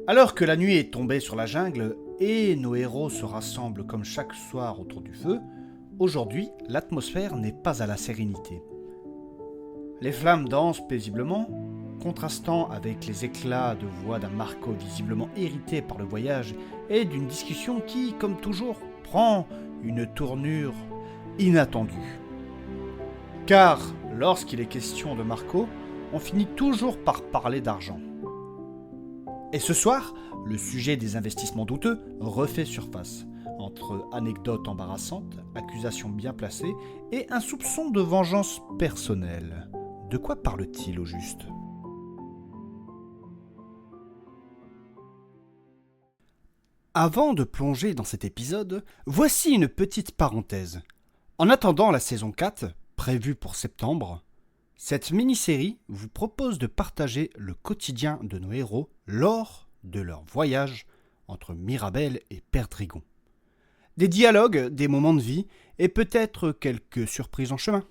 Alors que la nuit est tombée sur la jungle et nos héros se rassemblent comme chaque soir autour du feu, aujourd'hui, l'atmosphère n'est pas à la sérénité. Les flammes dansent paisiblement, contrastant avec les éclats de voix d'un Marco visiblement irrité par le voyage et d'une discussion qui, comme toujours, prend une tournure inattendue. Car, lorsqu'il est question de Marco, on finit toujours par parler d'argent. Et ce soir, le sujet des investissements douteux refait surface, entre anecdotes embarrassantes, accusations bien placées et un soupçon de vengeance personnelle. De quoi parle-t-il au juste ? Avant de plonger dans cet épisode, voici une petite parenthèse. En attendant la saison 4, prévue pour septembre, cette mini-série vous propose de partager le quotidien de nos héros lors de leur voyage entre Mirabel et Perdrix. Des dialogues, des moments de vie et peut-être quelques surprises en chemin.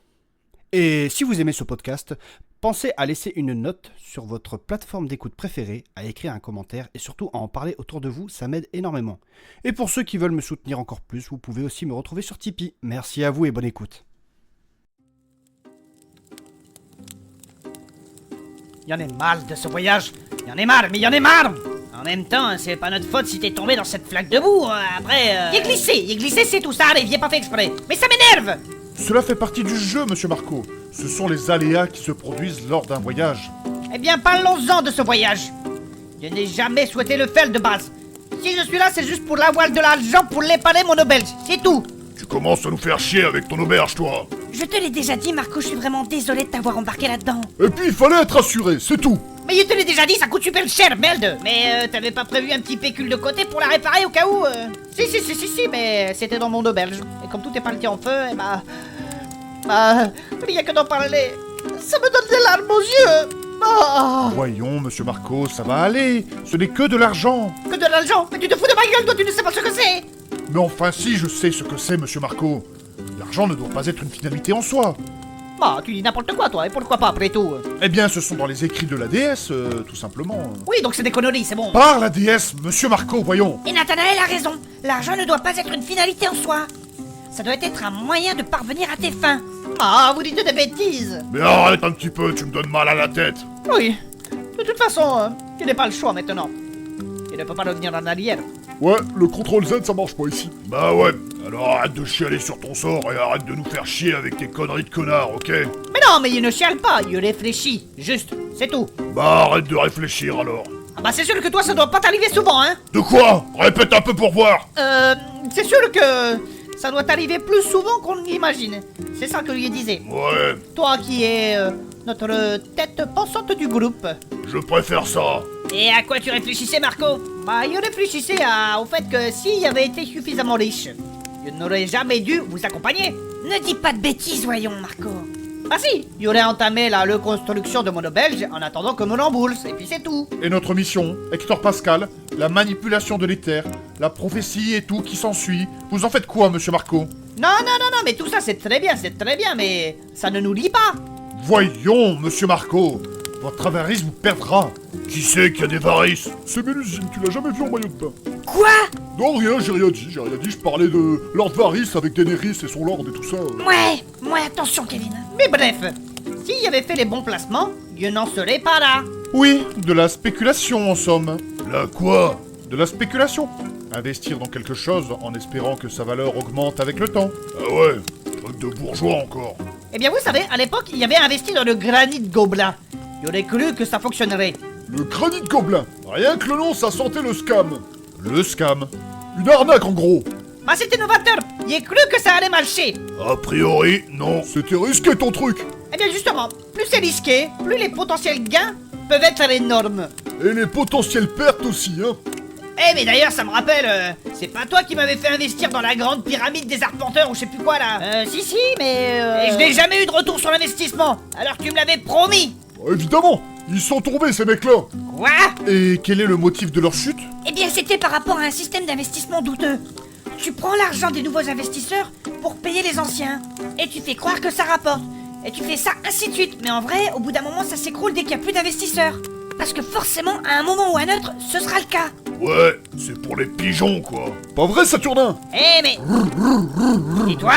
Et si vous aimez ce podcast, pensez à laisser une note sur votre plateforme d'écoute préférée, à écrire un commentaire et surtout à en parler autour de vous, ça m'aide énormément. Et pour ceux qui veulent me soutenir encore plus, vous pouvez aussi me retrouver sur Tipeee. Merci à vous et bonne écoute. Y'en ai marre de ce voyage. Y'en ai marre, mais y'en ai marre. En même temps, c'est pas notre faute si t'es tombé dans cette flaque de boue. Après, Il est glissé, c'est tout ça, il y est pas fait exprès. Mais ça m'énerve. Cela fait partie du jeu, monsieur Marco. Ce sont les aléas qui se produisent lors d'un voyage. Eh bien, parlons-en de ce voyage. Je n'ai jamais souhaité le faire de base. Si je suis là, c'est juste pour l'avoir de l'argent pour l'épaler mon auberge, c'est tout. Tu commences à nous faire chier avec ton auberge, toi. Je te l'ai déjà dit, Marco, je suis vraiment désolée de t'avoir embarqué là-dedans. Et puis il fallait être assuré, c'est tout. Mais je te l'ai déjà dit, ça coûte super cher, merde. Mais t'avais pas prévu un petit pécule de côté pour la réparer au cas où Si, mais c'était dans mon auberge. Et comme tout est parti en feu, rien que d'en parler, ça me donne des larmes aux yeux. Oh. Voyons, monsieur Marco, ça va aller. Ce n'est que de l'argent. Que de l'argent? Mais tu te fous de ma gueule, toi, tu ne sais pas ce que c'est. Mais enfin si, je sais ce que c'est, monsieur Marco. L'argent ne doit pas être une finalité en soi. Bah, tu dis n'importe quoi, toi, et pourquoi pas, après tout? Eh bien, ce sont dans les écrits de la déesse, tout simplement. Oui, donc c'est des conneries, c'est bon. Par la déesse, monsieur Marco, voyons. Et Nathanaël a raison, l'argent ne doit pas être une finalité en soi. Ça doit être un moyen de parvenir à tes fins. Ah, vous dites des bêtises. Mais arrête un petit peu, tu me donnes mal à la tête. Oui, de toute façon, tu n'as pas le choix maintenant. Tu ne peux pas revenir en arrière. Ouais, le CTRL Z ça marche pas ici. Bah ouais, alors arrête de chialer sur ton sort et arrête de nous faire chier avec tes conneries de connard, ok? Mais non, mais il ne chiale pas, il réfléchit, juste, c'est tout. Bah arrête de réfléchir alors. Ah bah c'est sûr que toi ça doit pas t'arriver souvent, hein. De quoi? Répète un peu pour voir. C'est sûr que ça doit t'arriver plus souvent qu'on l'imagine. C'est ça que lui disait. Ouais, Toi qui es notre tête pensante du groupe. je préfère ça. Et à quoi tu réfléchissais, Marco? Bah, il réfléchissait au fait que s'il avait été suffisamment riche, il n'aurait jamais dû vous accompagner. Ne dis pas de bêtises, voyons, Marco. Ah si, il aurait entamé la reconstruction de mon auberge en attendant que mon embourse, et puis c'est tout. Et notre mission, Hector Pascal, la manipulation de l'éther, la prophétie et tout qui s'ensuit. Vous en faites quoi, monsieur Marco? Non, mais tout ça c'est très bien, mais ça ne nous lie pas. Voyons, monsieur Marco. Votre avarice vous perdra. Qui c'est qui a des varices? C'est Mélusine, tu l'as jamais vu en maillot de bain. Quoi? Non, rien, j'ai rien dit, je parlais de Lord Varys avec Daenerys et son lord et tout ça. Ouais, attention, Kevin. Mais bref, s'il avait fait les bons placements, Dieu n'en serait pas là. Oui, de la spéculation en somme. La quoi? De la spéculation. Investir dans quelque chose en espérant que sa valeur augmente avec le temps. Ah ouais, truc de bourgeois encore. Eh bien vous savez, à l'époque, il y avait investi dans le granit gobelin. Il aurait cru que ça fonctionnerait. Le granit gobelin. Rien que le nom, ça sentait le scam. Le scam. Une arnaque en gros. Bah c'était novateur, il a cru que ça allait marcher. A priori, non. C'était risqué ton truc. Eh bien justement, plus c'est risqué, plus les potentiels gains peuvent être énormes. Et les potentielles pertes aussi, hein. Eh mais d'ailleurs ça me rappelle, c'est pas toi qui m'avais fait investir dans la grande pyramide des arpenteurs ou je sais plus quoi là. Si mais Et je n'ai jamais eu de retour sur l'investissement, alors que tu me l'avais promis. Évidemment, ils sont tombés ces mecs-là. Quoi? Et quel est le motif de leur chute? Eh bien, c'était par rapport à un système d'investissement douteux. Tu prends l'argent des nouveaux investisseurs pour payer les anciens. Et tu fais croire que ça rapporte. Et tu fais ça ainsi de suite. Mais en vrai, au bout d'un moment, ça s'écroule dès qu'il n'y a plus d'investisseurs. Parce que forcément, à un moment ou à un autre, ce sera le cas. Ouais, c'est pour les pigeons, quoi. Pas vrai, Saturnin? Eh mais... Et toi?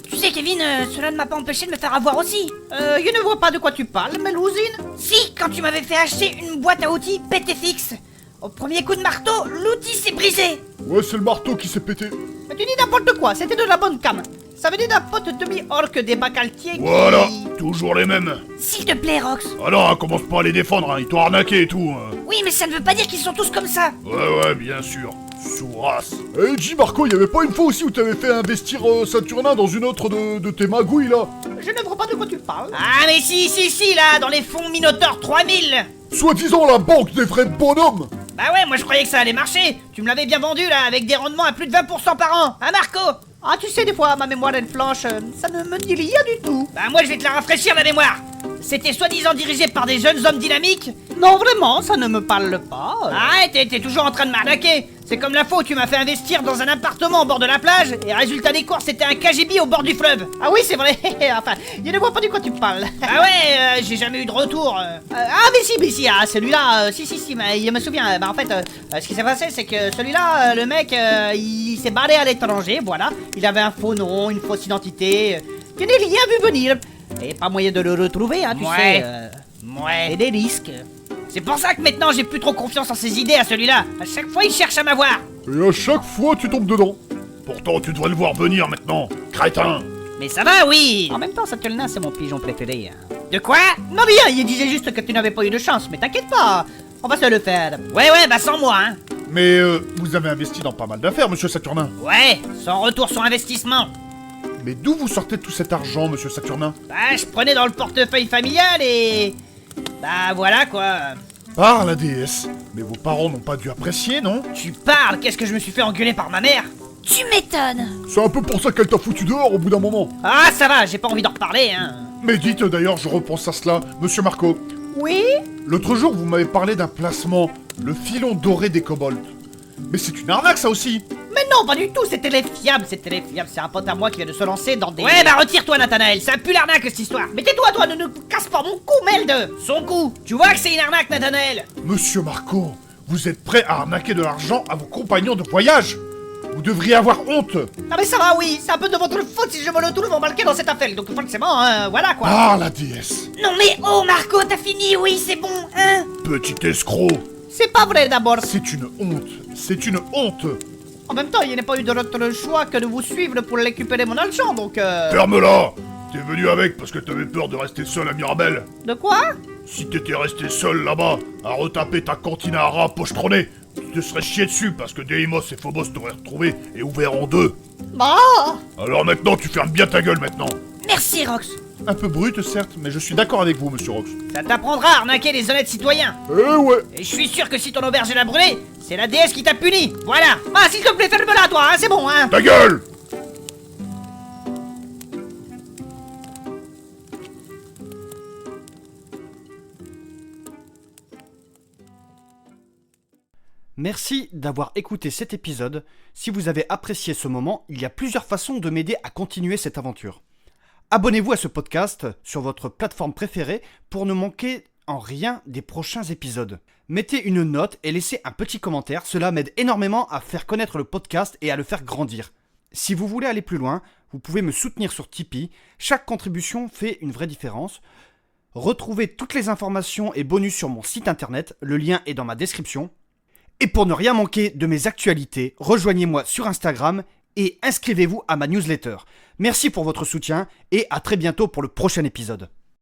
Tu sais, Kevin, cela ne m'a pas empêché de me faire avoir aussi. Je ne vois pas de quoi tu parles, Melusine. Si, quand tu m'avais fait acheter une boîte à outils PTFX. Au premier coup de marteau, l'outil s'est brisé. Ouais, c'est le marteau qui s'est pété. Mais tu dis n'importe quoi, c'était de la bonne cam. Ça venait d'un pote demi-orc des bacaltiers Voilà, qui... toujours les mêmes. S'il te plaît, Rox. Alors, commence pas à les défendre, hein, ils t'ont arnaqué et tout. Oui, mais ça ne veut pas dire qu'ils sont tous comme ça. Ouais, bien sûr. Sous-race. Eh, J. Marco, y avait pas une fois aussi où t'avais fait investir Saturnin dans une autre de tes magouilles, là? Je ne vois pas de quoi tu parles. Ah mais si, là, dans les fonds Minotaur 3000. Soi-disant la banque des vrais bonhommes. Bah ouais, moi je croyais que ça allait marcher. Tu me l'avais bien vendu là, avec des rendements à plus de 20% par an. Hein Marco? Ah tu sais, des fois, ma mémoire elle flanche, ça ne me dit rien du tout. Bah moi je vais te la rafraîchir la mémoire. C'était soi-disant dirigé par des jeunes hommes dynamiques. Non vraiment, ça ne me parle pas. Ah ouais, t'es toujours en train de m'arnaquer. C'est comme l'info où tu m'as fait investir dans un appartement au bord de la plage, et résultat des courses, c'était un KGB au bord du fleuve. Ah oui, c'est vrai. Enfin, je ne vois pas de quoi tu parles. Ah ouais, j'ai jamais eu de retour. Ah mais si, ah celui-là, si, mais je me souviens. Bah en fait, ce qui s'est passé, c'est que celui-là, le mec, il s'est barré à l'étranger, voilà. Il avait un faux nom, une fausse identité. Je n'ai rien vu venir. Et pas moyen de le retrouver, hein, tu sais. Ouais. Et des risques. C'est pour ça que maintenant j'ai plus trop confiance en ses idées à celui-là. À chaque fois il cherche à m'avoir. Et à chaque fois, tu tombes dedans. Pourtant, tu devrais le voir venir maintenant, crétin. Mais ça va, oui. En même temps, Saturnin, c'est mon pigeon préféré. De quoi? Non rien, il disait juste que tu n'avais pas eu de chance. Mais t'inquiète pas, on va se le faire. Ouais, bah sans moi, hein. Mais vous avez investi dans pas mal d'affaires, monsieur Saturnin. Ouais, sans retour sur investissement. Mais d'où vous sortez tout cet argent, monsieur Saturnin? Bah, je prenais dans le portefeuille familial et... Bah voilà quoi. Par la déesse. Mais vos parents n'ont pas dû apprécier, non? Tu parles? Qu'est-ce que je me suis fait engueuler par ma mère? Tu m'étonnes. C'est un peu pour ça qu'elle t'a foutu dehors au bout d'un moment. Ah ça va, j'ai pas envie d'en reparler, hein. Mais dites d'ailleurs, je repense à cela, monsieur Marco. Oui? L'autre jour, vous m'avez parlé d'un placement, le filon doré des kobolds. Mais c'est une arnaque, ça aussi. Mais non, pas du tout, c'est téléfiable, c'est un pote à moi qui vient de se lancer dans des... Ouais, bah retire-toi, Nathanaël, c'est un pull arnaque, cette histoire. Mais tais-toi, toi, ne casse pas mon cou, Melde. Son cou. Tu vois que c'est une arnaque, Nathanaël. Monsieur Marco, vous êtes prêt à arnaquer de l'argent à vos compagnons de voyage? Vous devriez avoir honte. Ah mais ça va, oui, c'est un peu de votre faute si je me retrouve embarqué dans cette affaire, donc forcément, voilà quoi. Ah, la déesse. Non mais oh Marco, t'as fini, oui, c'est bon, hein. Petit escroc. C'est pas vrai d'abord. C'est une honte, c'est une honte. En même temps, il n'y a pas eu d'autre choix que de vous suivre pour récupérer mon argent, donc Ferme-la. T'es venu avec parce que t'avais peur de rester seul à Mirabel. De quoi? Si t'étais resté seul là-bas, à retaper ta cantine à rats pochetronné, tu te serais chié dessus parce que Deimos et Phobos t'auraient retrouvé et ouvert en deux. Bah. Alors maintenant, tu fermes bien ta gueule maintenant. Merci Rox. Un peu brute, certes, mais je suis d'accord avec vous, monsieur Rox. Ça t'apprendra à arnaquer les honnêtes citoyens. Eh ouais. Et je suis sûr que si ton auberge elle a brûlé, c'est la déesse qui t'a puni. Voilà. Ah, s'il te plaît, ferme-la, toi, hein, c'est bon, hein. Ta gueule. Merci d'avoir écouté cet épisode. Si vous avez apprécié ce moment, il y a plusieurs façons de m'aider à continuer cette aventure. Abonnez-vous à ce podcast sur votre plateforme préférée pour ne manquer en rien des prochains épisodes. Mettez une note et laissez un petit commentaire, cela m'aide énormément à faire connaître le podcast et à le faire grandir. Si vous voulez aller plus loin, vous pouvez me soutenir sur Tipeee, chaque contribution fait une vraie différence. Retrouvez toutes les informations et bonus sur mon site internet, le lien est dans ma description. Et pour ne rien manquer de mes actualités, rejoignez-moi sur Instagram et inscrivez-vous à ma newsletter. Merci pour votre soutien et à très bientôt pour le prochain épisode.